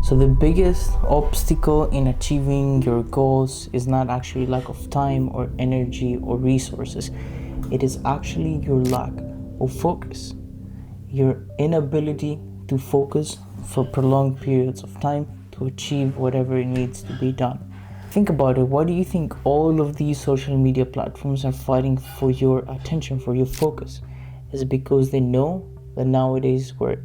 So the biggest obstacle in achieving your goals is not actually lack of time or energy or resources. It is actually your lack of focus, your inability to focus for prolonged periods of time to achieve whatever needs to be done. Think about it. Why do you think all of these social media platforms are fighting for your attention, for your focus? Is it because they know that nowadays where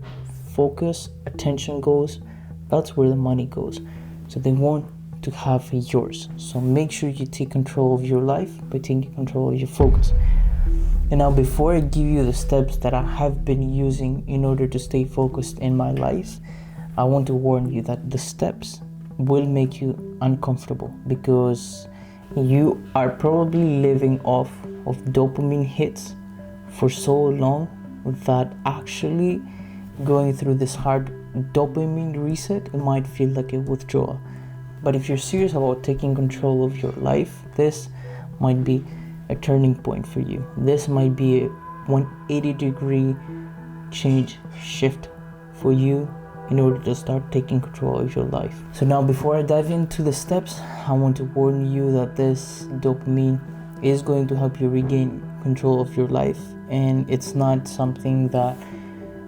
focus, attention goes, that's where the money goes. So they want to have yours. So make sure you take control of your life by taking control of your focus. And now, before I give you the steps that I have been using in order to stay focused in my life, I want to warn you that the steps will make you uncomfortable because you are probably living off of dopamine hits for so long that actually going through this hard dopamine reset, it might feel like a withdrawal. But if you're serious about taking control of your life, this might be a turning point for you. This might be a 180-degree change shift for you in order to start taking control of your life. So now, before I dive into the steps, I want to warn you that this dopamine is going to help you regain control of your life, and it's not something that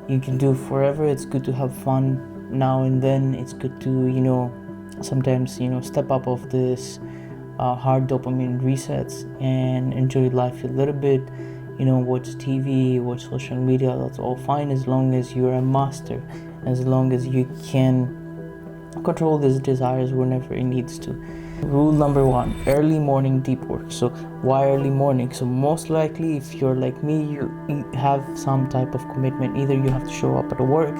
you can do forever. It's good to have fun now and then. It's good to, sometimes, step up of this hard dopamine resets and enjoy life a little bit. Watch TV, watch social media, that's all fine as long as you're a master, as long as you can control these desires whenever it needs to. Rule number 1, early morning deep work. So why early morning? So most likely, if you're like me, you have some type of commitment. Either you have to show up at work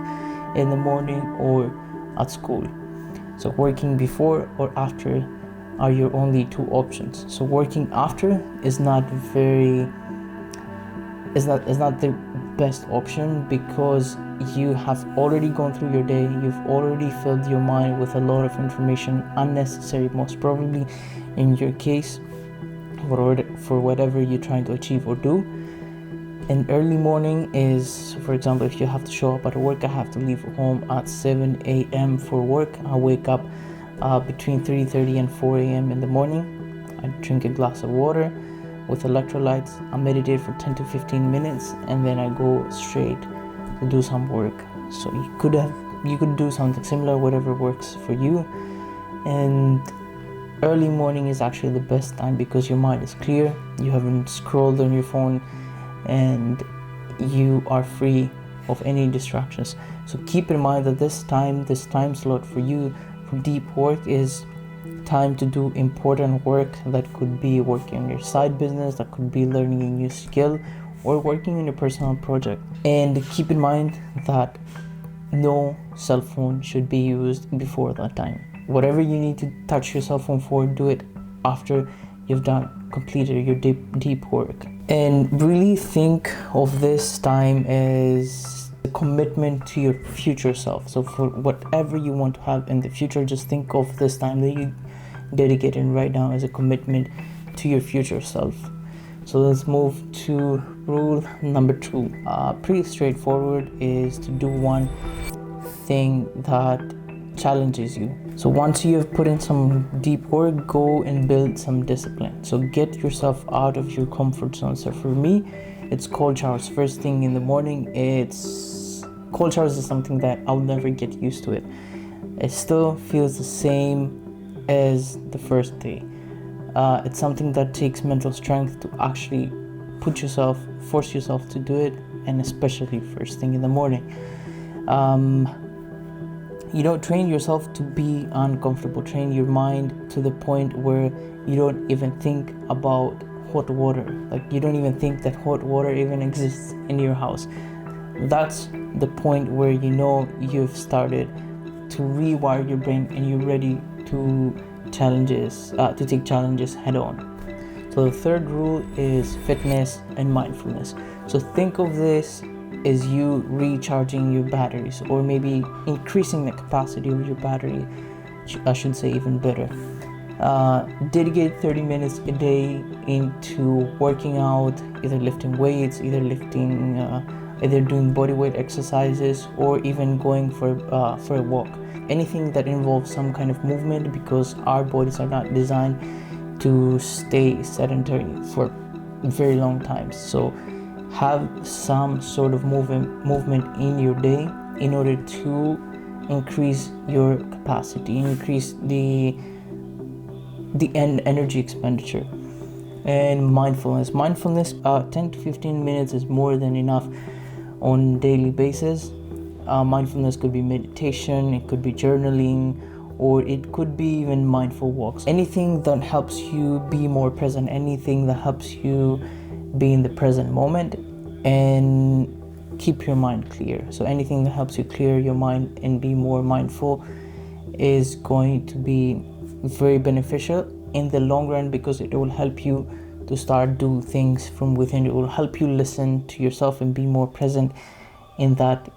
in the morning or at school. So working before or after are your only two options. So working after is not the best option because you have already gone through your day. You've already filled your mind with a lot of information, unnecessary most probably in your case, for whatever you're trying to achieve or do. And early morning is, for example, if you have to show up at work, I have to leave home at 7 a.m. for work. I wake up between 3:30 and 4 a.m. in the morning. I drink a glass of water with electrolytes. I meditate for 10 to 15 minutes, and then I go straight to do some work. So you could do something similar, whatever works for you. And early morning is actually the best time because your mind is clear, you haven't scrolled on your phone, and you are free of any distractions. So keep in mind that this time slot for you for deep work is time to do important work. That could be working on your side business, that could be learning a new skill, or working on your personal project. And keep in mind that no cell phone should be used before that time. Whatever you need to touch your cell phone for, do it after you've completed your deep work. And really think of this time as a commitment to your future self. So for whatever you want to have in the future, just think of this time that you dedicated right now as a commitment to your future self. So let's move to rule number 2. Pretty straightforward, is to do one thing that challenges you. So once you have put in some deep work, go and build some discipline. So get yourself out of your comfort zone. So for me, it's cold showers first thing in the morning. Cold showers is something that I'll never get used to it. It still feels the same as the first day. It's something that takes mental strength to actually force yourself to do it, and especially first thing in the morning. Train yourself to be uncomfortable. Train your mind to the point where you don't even think about hot water. Like, you don't even think that hot water even exists in your house. That's the point where you've started to rewire your brain and you're ready to take challenges head on. So the third rule is fitness and mindfulness. So think of this as you recharging your batteries, or maybe increasing the capacity of your battery, I should say, even better. Dedicate 30 minutes a day into working out, either lifting weights, either lifting either doing bodyweight exercises or even going for a walk. Anything that involves some kind of movement, because our bodies are not designed to stay sedentary for very long times. So have some sort of movement in your day in order to increase your capacity, increase the energy expenditure. And mindfulness 10 to 15 minutes is more than enough on a daily basis. Mindfulness could be meditation, it could be journaling, or it could be even mindful walks. Anything that helps you be more present, anything that helps you be in the present moment and keep your mind clear. So anything that helps you clear your mind and be more mindful is going to be very beneficial in the long run, because it will help you to start do things from within. It will help you listen to yourself and be more present in that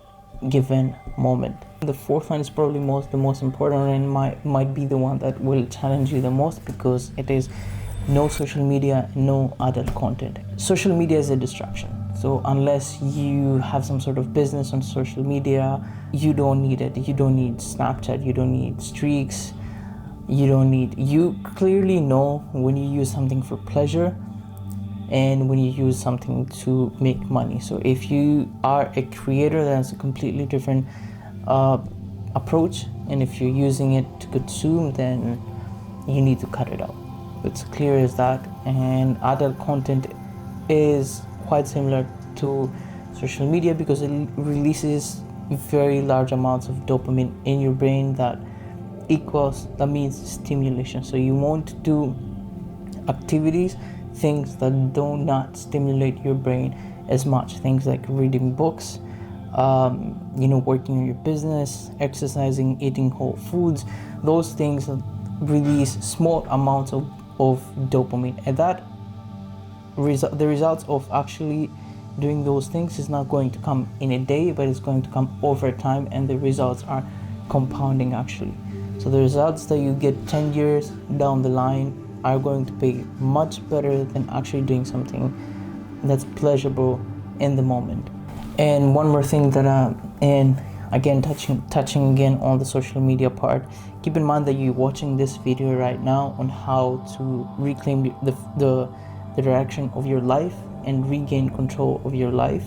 given moment. The fourth one is probably the most important, and might be the one that will challenge you the most, because it is no social media, no adult content. Social media is a distraction. So unless you have some sort of business on social media, you don't need it. You don't need Snapchat, you don't need streaks, you clearly know when you use something for pleasure and when you use something to make money. So if you are a creator, that's a completely different approach, and if you're using it to consume, then you need to cut it out. It's clear as that. And adult content is quite similar to social media, because it releases very large amounts of dopamine in your brain that means stimulation. So you want to do activities, things that do not stimulate your brain as much, things like reading books, working on your business, exercising, eating whole foods. Those things release small amounts of dopamine, and that the results of actually doing those things is not going to come in a day, but it's going to come over time, and the results are compounding actually. So the results that you get 10 years down the line are going to be much better than actually doing something that's pleasurable in the moment. And one more thing that and again touching again on the social media part, keep in mind that you're watching this video right now on how to reclaim the direction of your life and regain control of your life.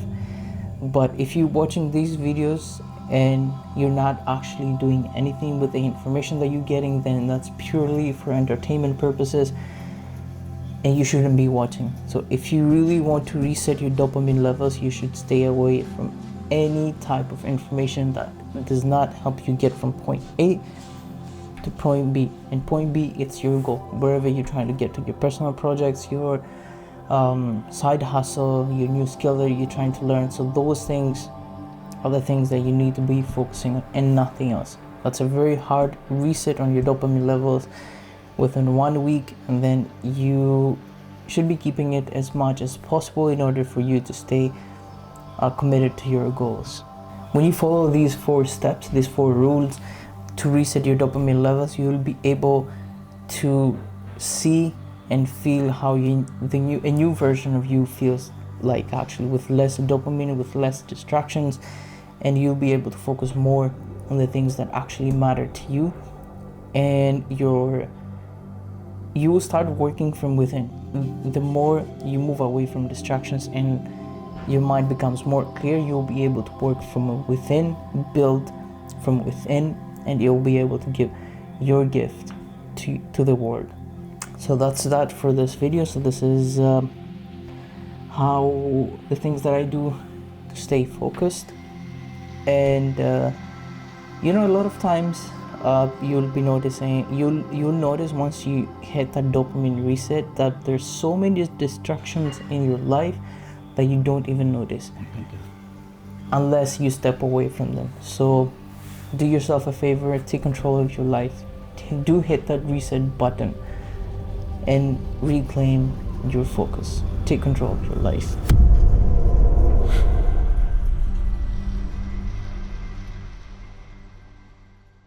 But if you're watching these videos and you're not actually doing anything with the information that you're getting, then that's purely for entertainment purposes, and you shouldn't be watching. So if you really want to reset your dopamine levels, you should stay away from any type of information that does not help you get from point A to point B. And point B, it's your goal, wherever you're trying to get to, your personal projects, your side hustle, your new skill that you're trying to learn. So those things are the things that you need to be focusing on, and nothing else. That's a very hard reset on your dopamine levels within 1 week, and then you should be keeping it as much as possible in order for you to stay committed to your goals. When you follow these 4 steps, these 4 rules to reset your dopamine levels, you will be able to see and feel how a new version of you feels like, actually, with less dopamine, with less distractions, and you'll be able to focus more on the things that actually matter to you, and you will start working from within. The more you move away from distractions and your mind becomes more clear, you'll be able to work from within, build from within, and you'll be able to give your gift to the world. So that's that for this video. So this is how the things that I do to stay focused. And a lot of times you'll notice once you hit that dopamine reset that there's so many distractions in your life that you don't even notice unless you step away from them. So do yourself a favor, take control of your life, do hit that reset button and reclaim your focus. Take control of your life.